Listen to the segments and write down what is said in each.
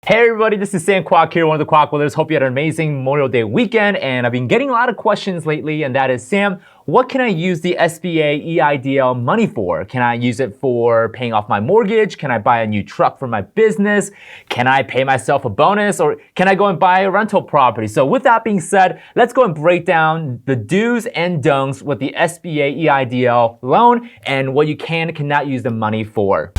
Hey everybody, this is Sam Kwok here, one of the Kwok Brothers. Hope you had an amazing Memorial Day weekend, and I've been getting a lot of questions lately, and that is, Sam, what can I use the SBA EIDL money for? Can I use it for paying off my mortgage? Can I buy a new truck for my business? Can I pay myself a bonus? Or can I go and buy a rental property? So with that being said, let's go and break down the do's and don'ts with the SBA EIDL loan and what you can and cannot use the money for.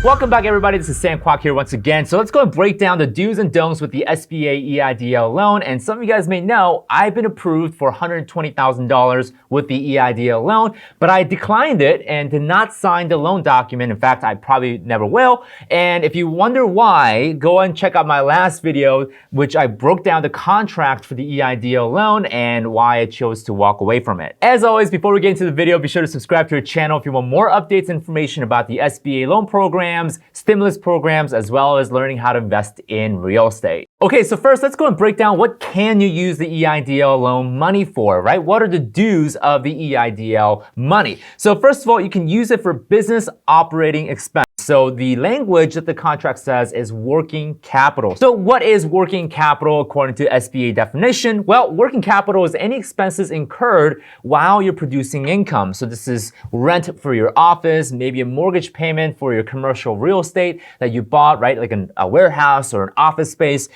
Welcome back everybody, this is Sam Kwok here once again. So let's go and break down the do's and don'ts with the SBA EIDL loan. And some of you guys may know, I've been approved for $120,000 with the EIDL loan, but I declined it and did not sign the loan document. In fact, I probably never will. And if you wonder why, go and check out my last video, which I broke down the contract for the EIDL loan and why I chose to walk away from it. As always, before we get into the video, be sure to subscribe to our channel if you want more updates and information about the SBA loan program, stimulus programs, as well as learning how to invest in real estate. Okay, so first let's go and break down what can you use the EIDL loan money for, right? What are the do's of the EIDL money? So first of all, you can use it for business operating expense. So the language that the contract says is working capital. So what is working capital according to SBA definition? Well, working capital is any expenses incurred while you're producing income. So this is rent for your office, maybe a mortgage payment for your commercial real estate that you bought, right? Like a warehouse or an office space.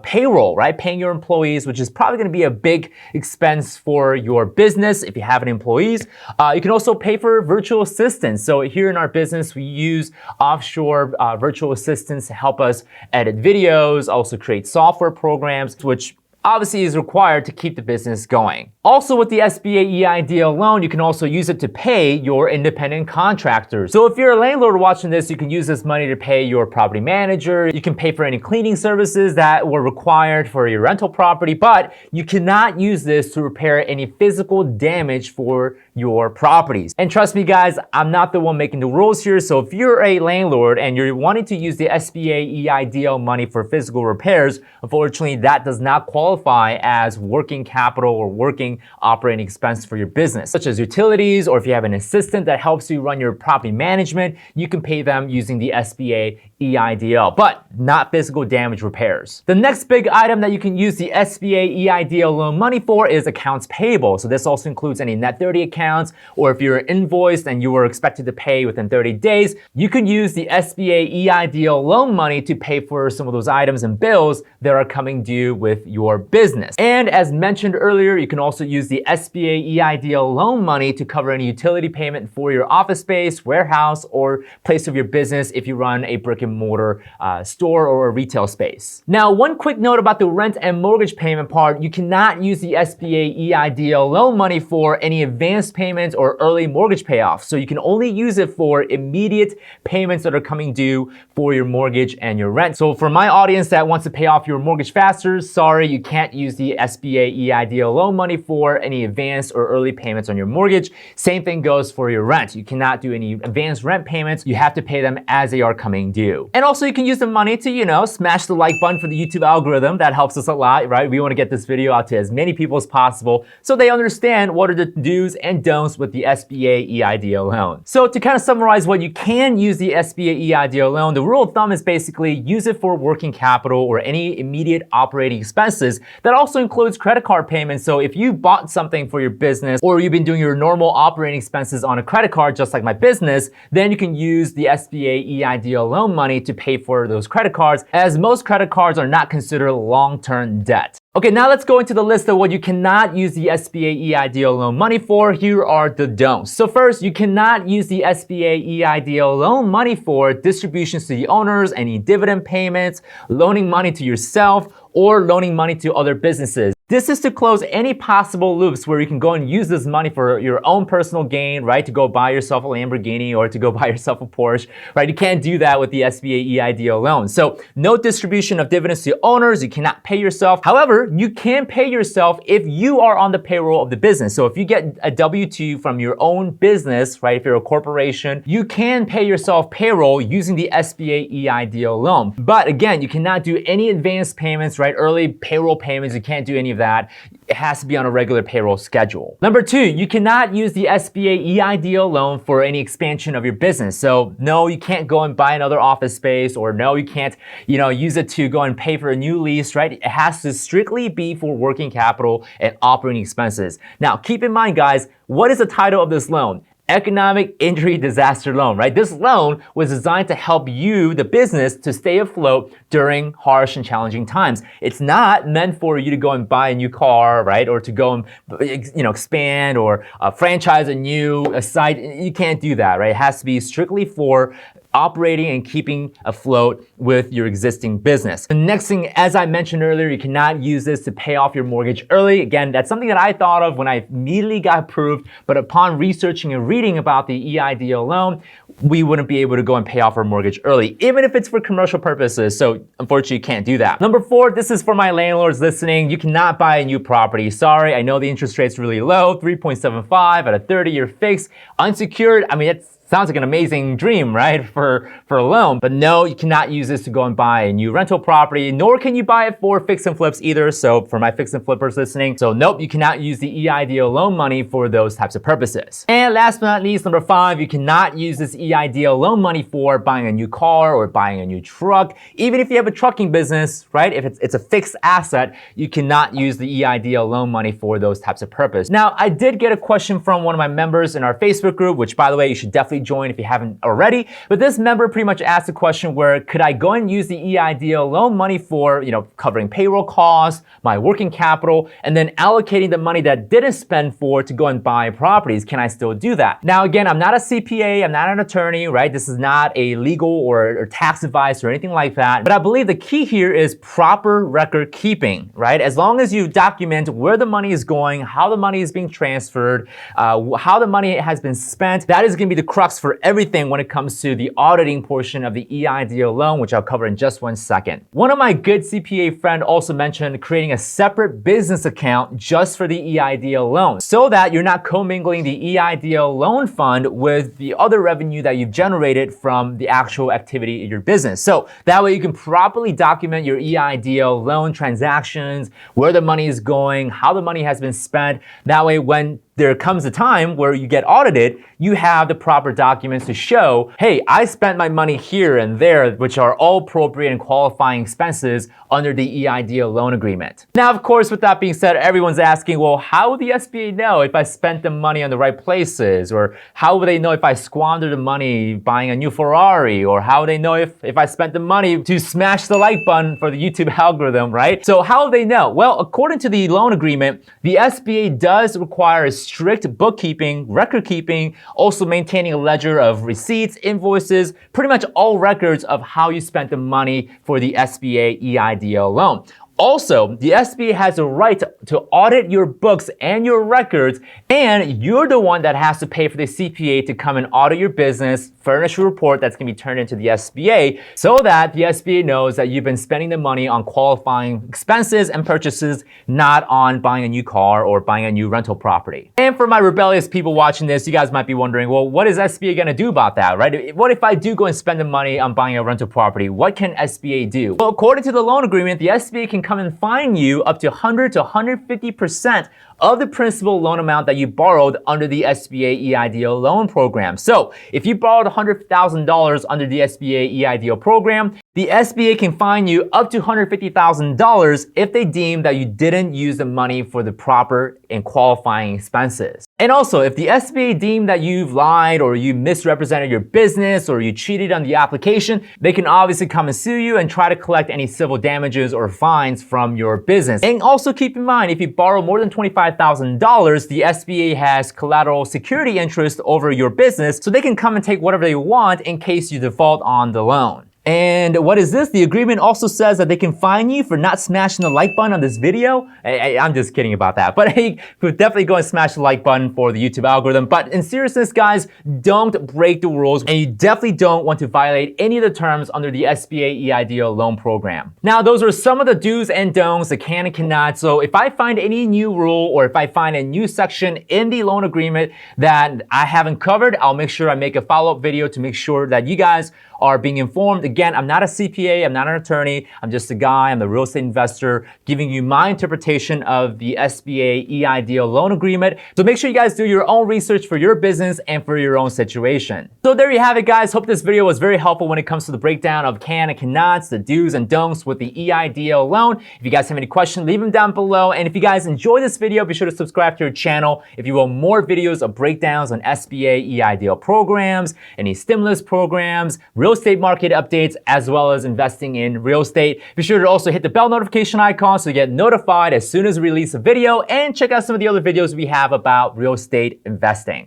Payroll, right? Paying your employees, which is probably going to be a big expense for your business if you have any employees. You can also pay for virtual assistants. So here in our business, we use offshore virtual assistants to help us edit videos, also create software programs, which obviously is required to keep the business going. Also with the SBA EIDL loan, you can also use it to pay your independent contractors. So if you're a landlord watching this, you can use this money to pay your property manager. You can pay for any cleaning services that were required for your rental property, but you cannot use this to repair any physical damage for your properties. And trust me guys, I'm not the one making the rules here. So if you're a landlord and you're wanting to use the SBA EIDL money for physical repairs, unfortunately that does not qualify as working capital or working operating expense for your business, such as utilities, or if you have an assistant that helps you run your property management, you can pay them using the SBA EIDL, but not physical damage repairs. The next big item that you can use the SBA EIDL loan money for is accounts payable. So this also includes any net 30 accounts, or if you're invoiced and you were expected to pay within 30 days, you can use the SBA EIDL loan money to pay for some of those items and bills that are coming due with your business. And as mentioned earlier, you can also use the SBA EIDL loan money to cover any utility payment for your office space, warehouse, or place of your business if you run a brick and mortar store or a retail space. Now, one quick note about the rent and mortgage payment part, you cannot use the SBA EIDL loan money for any advance payments or early mortgage payoffs. So you can only use it for immediate payments that are coming due for your mortgage and your rent. So for my audience that wants to pay off your mortgage faster, sorry, you can't use the SBA EIDL loan money for any advance or early payments on your mortgage. Same thing goes for your rent. You cannot do any advanced rent payments. You have to pay them as they are coming due. And also you can use the money to, smash the like button for the YouTube algorithm. That helps us a lot, right? We want to get this video out to as many people as possible so they understand what are the do's and don'ts with the SBA EIDL loan. So to kind of summarize what you can use the SBA EIDL loan, the rule of thumb is basically use it for working capital or any immediate operating expenses. That also includes credit card payments. So if you bought something for your business or you've been doing your normal operating expenses on a credit card, just like my business, then you can use the SBA EIDL loan money to pay for those credit cards, as most credit cards are not considered long-term debt. Okay, now let's go into the list of what you cannot use the SBA EIDL loan money for. Here are the don'ts. So first, you cannot use the SBA EIDL loan money for distributions to the owners, any dividend payments, loaning money to yourself, or loaning money to other businesses. This is to close any possible loops where you can go and use this money for your own personal gain, right? To go buy yourself a Lamborghini or to go buy yourself a Porsche, right? You can't do that with the SBA EIDL loan. So no distribution of dividends to owners. You cannot pay yourself. However, you can pay yourself if you are on the payroll of the business. So if you get a W-2 from your own business, right? If you're a corporation, you can pay yourself payroll using the SBA EIDL loan. But again, you cannot do any advance payments, right? Early payroll payments. You can't do any of that. It has to be on a regular payroll schedule. Number two, you cannot use the SBA EIDL loan for any expansion of your business. So no, you can't go and buy another office space, or no, you can't, use it to go and pay for a new lease, right? It has to strictly be for working capital and operating expenses. Now, keep in mind, guys, what is the title of this loan? Economic Injury Disaster Loan, right? This loan was designed to help you, the business, to stay afloat during harsh and challenging times. It's not meant for you to go and buy a new car, right? Or to go and, expand or franchise a site. You can't do that, right? It has to be strictly for operating and keeping afloat with your existing business. The next thing, as I mentioned earlier, you cannot use this to pay off your mortgage early. Again, that's something that I thought of when I immediately got approved, but upon researching and reading about the EIDL loan, we wouldn't be able to go and pay off our mortgage early, even if it's for commercial purposes. So unfortunately, you can't do that. Number four, this is for my landlords listening. You cannot buy a new property. Sorry, I know the interest rate's really low, 3.75 at a 30-year fix, unsecured. I mean, it's sounds like an amazing dream, right, for a loan. But no, you cannot use this to go and buy a new rental property, nor can you buy it for fix and flips either. So for my fix and flippers listening, so nope, you cannot use the EIDL loan money for those types of purposes. And last but not least, number five, you cannot use this EIDL loan money for buying a new car or buying a new truck. Even if you have a trucking business, right, if it's a fixed asset, you cannot use the EIDL loan money for those types of purpose. Now, I did get a question from one of my members in our Facebook group, which by the way, you should definitely join if you haven't already. But this member pretty much asked a question where, could I go and use the EIDL loan money for, covering payroll costs, my working capital, and then allocating the money that didn't spend for to go and buy properties? Can I still do that? Now, again, I'm not a CPA, I'm not an attorney, right? This is not a legal or tax advice or anything like that. But I believe the key here is proper record keeping, right? As long as you document where the money is going, how the money is being transferred, how the money has been spent, that is going to be the crux for everything when it comes to the auditing portion of the EIDL loan, which I'll cover in just one second. One of my good CPA friend also mentioned creating a separate business account just for the EIDL loan, so that you're not commingling the EIDL loan fund with the other revenue that you've generated from the actual activity in your business. So that way you can properly document your EIDL loan transactions, where the money is going, how the money has been spent. That way, when there comes a time where you get audited, you have the proper documents to show, hey, I spent my money here and there, which are all appropriate and qualifying expenses under the EIDL loan agreement. Now, of course, with that being said, everyone's asking, well, how would the SBA know if I spent the money on the right places? Or how would they know if I squandered the money buying a new Ferrari? Or how would they know if I spent the money to smash the like button for the YouTube algorithm, right? So how would they know? Well, according to the loan agreement, the SBA does require a strict bookkeeping, record keeping, also maintaining a ledger of receipts, invoices, pretty much all records of how you spent the money for the SBA EIDL loan. Also, the SBA has the right to audit your books and your records, and you're the one that has to pay for the CPA to come and audit your business, furnish a report that's going to be turned into the SBA, so that the SBA knows that you've been spending the money on qualifying expenses and purchases, not on buying a new car or buying a new rental property. And for my rebellious people watching this, you guys might be wondering, well, what is SBA going to do about that, right? What if I do go and spend the money on buying a rental property? What can SBA do? Well, according to the loan agreement, the SBA can come and fine you up to 100 to 150% of the principal loan amount that you borrowed under the SBA EIDL loan program. So if you borrowed $100,000 under the SBA EIDL program, the SBA can fine you up to $150,000 if they deem that you didn't use the money for the proper and qualifying expenses. And also, if the SBA deem that you've lied or you misrepresented your business or you cheated on the application, they can obviously come and sue you and try to collect any civil damages or fines from your business. And also keep in mind, if you borrow more than $25,000, the SBA has collateral security interest over your business, so they can come and take whatever they want in case you default on the loan. And what is this? The agreement also says that they can fine you for not smashing the like button on this video. I'm just kidding about that. But hey, definitely go and smash the like button for the YouTube algorithm. But in seriousness, guys, don't break the rules. And you definitely don't want to violate any of the terms under the SBA EIDL loan program. Now, those are some of the do's and don'ts, the can and cannot. So if I find any new rule or if I find a new section in the loan agreement that I haven't covered, I'll make sure I make a follow-up video to make sure that you guys are being informed. Again, I'm not a CPA, I'm not an attorney, I'm just a guy, I'm a real estate investor giving you my interpretation of the SBA EIDL loan agreement. So make sure you guys do your own research for your business and for your own situation. So there you have it, guys. Hope this video was very helpful when it comes to the breakdown of can and cannots, the do's and don'ts with the EIDL loan. If you guys have any questions, leave them down below. And if you guys enjoy this video, be sure to subscribe to our channel if you want more videos of breakdowns on SBA EIDL programs, any stimulus programs, real estate market updates, as well as investing in real estate. Be sure to also hit the bell notification icon so you get notified as soon as we release a video, and check out some of the other videos we have about real estate investing.